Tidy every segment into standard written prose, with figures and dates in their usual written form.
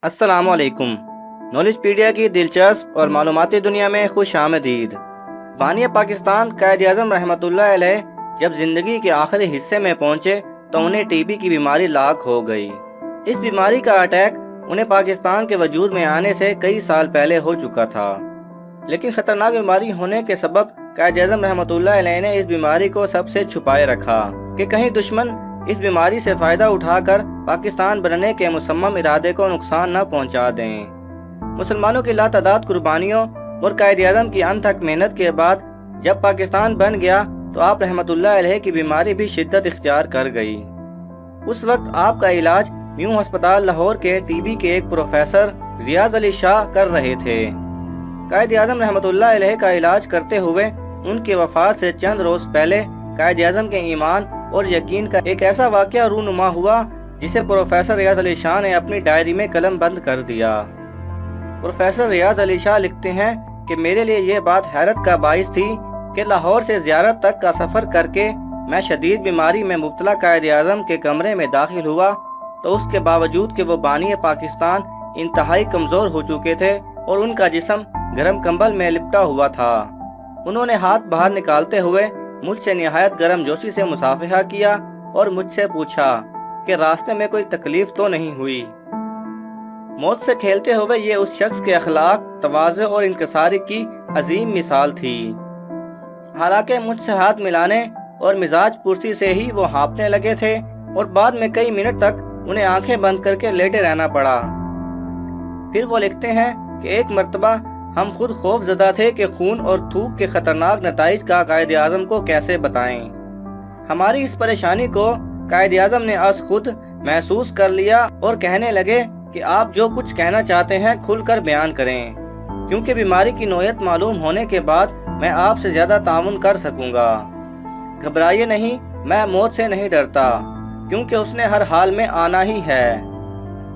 अस्सलाम वालेकुम। नॉलेज पीडिया की दिलचस्प और मालूमाती दुनिया में खुश आमदीद। बानी पाकिस्तान कायद-ए-आज़म रहमतुल्लाह अलैह जब ज़िंदगी के आखिरी हिस्से में पहुंचे तो उन्हें टीबी की बीमारी लाक हो गई। इस बीमारी का अटैक उन्हें पाकिस्तान के वजूद में आने से कई साल पहले हो चुका था, लेकिन ख़तरनाक बीमारी होने के सबब कायद-ए-आज़म रहमतुल्लाह अलैह ने इस बीमारी को सबसे छुपाए रखा कि कहीं दुश्मन इस बीमारी से फ़ायदा उठाकर पाकिस्तान बनने के मुसम्मम इरादे को नुकसान न पहुंचा दें। मुसलमानों की लातादाद कुर्बानियों और कायद-ए-आज़म की अनथक मेहनत के बाद जब पाकिस्तान बन गया तो आप रहमतुल्लाह अलैह की बीमारी भी शिद्दत इख्तियार कर गई। उस वक्त आपका इलाज न्यू अस्पताल लाहौर के टीबी के एक प्रोफेसर रियाज अली शाह कर रहे थे। कायद-ए-आज़म रहमतुल्लाह अलैह का इलाज करते हुए उनकी वफात से चंद रोज़ पहले कायद-ए-आज़म के ईमान और यकीन का एक ऐसा वाक़या रूनुमा हुआ जिसे प्रोफेसर रियाज अली शाह ने अपनी डायरी में कलम बंद कर दिया। प्रोफेसर रियाज अली शाह लिखते हैं कि मेरे लिए ये बात हैरत का बाइस थी कि लाहौर से ज़ियारत तक का सफ़र करके मैं शदीद बीमारी में मुब्तला कायद-ए-आज़म के कमरे में दाखिल हुआ तो उसके बावजूद कि वो बानी पाकिस्तान इंतहाई कमज़ोर हो चुके थे और उनका जिस्म गर्म कंबल में लिपटा हुआ था। उन्होंने हाथ बाहर निकालते हुए मुझसे निहायत गर्म जोशी से मुसाफिहा किया और मुझसे पूछा कि रास्ते में कोई तकलीफ तो नहीं हुई। मौत से खेलते हुए ये उस शख्स के अखलाक, तवाज़ु और इंकिसारी की अजीम मिसाल थी। हालांकि मुझसे हाथ मिलाने और मिजाज पुरसी से ही वो हाँफने लगे थे और बाद में कई मिनट तक उन्हें आंखें बंद करके लेटे रहना पड़ा। फिर वो लिखते हैं कि एक मर्तबा हम खुद खौफजदा थे कि खून और थूक के खतरनाक नताइज का कायद-ए-आज़म को कैसे बताएं। हमारी इस परेशानी को कायद-ए-आज़म ने आज खुद महसूस कर लिया और कहने लगे कि आप जो कुछ कहना चाहते हैं खुलकर बयान करें, क्योंकि बीमारी की नोयत मालूम होने के बाद मैं आपसे ज़्यादा ताउन कर सकूंगा। घबराइए नहीं, मैं मौत से नहीं डरता, क्योंकि उसने हर हाल में आना ही है।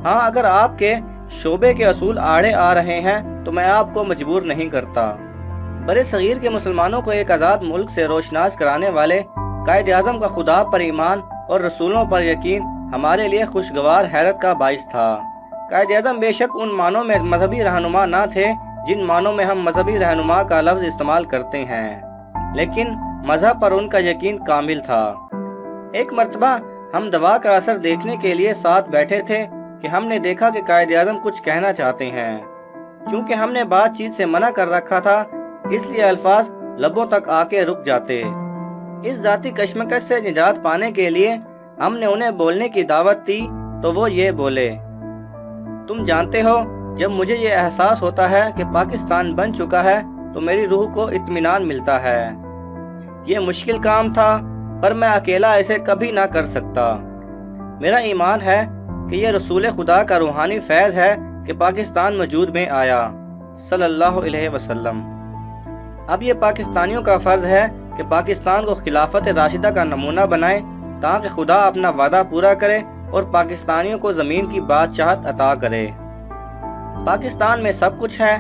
हाँ, अगर आपके शोबे के असूल आड़े आ रहे हैं तो मैं आपको मजबूर नहीं करता। बड़े सगीर के मुसलमानों को एक आज़ाद मुल्क से रोशनास कराने वाले कायद-ए-आज़म का खुदा पर ईमान और रसूलों पर यकीन हमारे लिए खुशगवार हैरत का बाइस था। कायद-ए-आज़म बेशक उन मानों में मजहबी रहनुमा ना थे जिन मानों में हम मजहबी रहनुमा का लफ्ज़ इस्तेमाल करते हैं, लेकिन मजहब पर उनका यकीन कामिल था। एक मर्तबा हम दवा का असर देखने के लिए साथ बैठे थे कि हमने देखा कि कायद-ए-आज़म कुछ कहना चाहते हैं। चूँकि हमने बातचीत से मना कर रखा था, इसलिए अल्फाज लबों तक आके रुक जाते। इस जाती कश्मकश से निजात पाने के लिए हमने उन्हें बोलने की दावत दी तो वो ये बोले, तुम जानते हो, जब मुझे ये एहसास होता है कि पाकिस्तान बन चुका है तो मेरी रूह को इत्मीनान मिलता है। ये मुश्किल काम था पर मैं अकेला ऐसे कभी ना कर सकता। मेरा ईमान है कि ये रसूल खुदा का रूहानी फैज़ है कि पाकिस्तान वजूद में आया सल्लल्लाहु अलैहि वसल्लम। अब ये पाकिस्तानियों का फ़र्ज़ है कि पाकिस्तान को खिलाफत राशिदा का नमूना बनाए ताकि खुदा अपना वादा पूरा करे और पाकिस्तानियों को ज़मीन की बादशाहत अता करे। पाकिस्तान में सब कुछ है,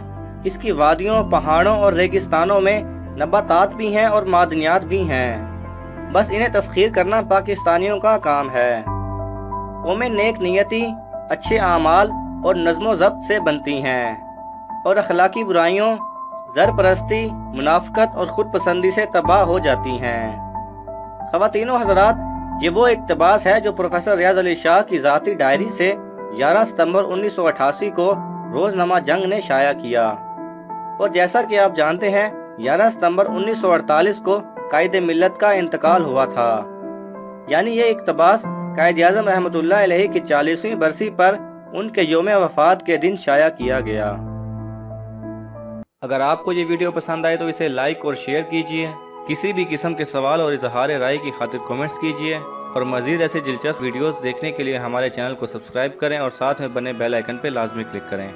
इसकी वादियों, पहाड़ों और रेगिस्तानों में नबातात भी हैं और मादनियात भी हैं। बस इन्हें तस्खीर करना पाकिस्तानियों का काम है। कौमें नेक नियती, अच्छे आमाल और नज़्मो ज़ब्त से बनती हैं और अखलाकी बुराइयों, ज़रपरस्ती, मुनाफ़कत और ख़ुद पसंदी से तबाह हो जाती हैं। ख़वातीनो हज़रात, ये वो इक़्तिबास है जो प्रोफेसर रियाज अली शाह की ज़ाती डायरी से 11 सितंबर 1988 को रोज़नामा जंग ने शाया किया। और जैसा कि आप जानते हैं, 11 सितंबर 1948 को कायद मिल्लत का इंतकाल हुआ था। यानी ये इक़्तिबास कायद-ए-आज़म रहमतुल्लाह अलैह की 40वीं बरसी पर उनके यौम वफ़ात के दिन शाया किया गया। अगर आपको ये वीडियो पसंद आए तो इसे लाइक और शेयर कीजिए। किसी भी किस्म के सवाल और इजहार राय की खातिर कमेंट्स कीजिए और मज़ीद ऐसे दिलचस्प वीडियोस देखने के लिए हमारे चैनल को सब्सक्राइब करें और साथ में बने बेल आइकन पर लाजमी क्लिक करें।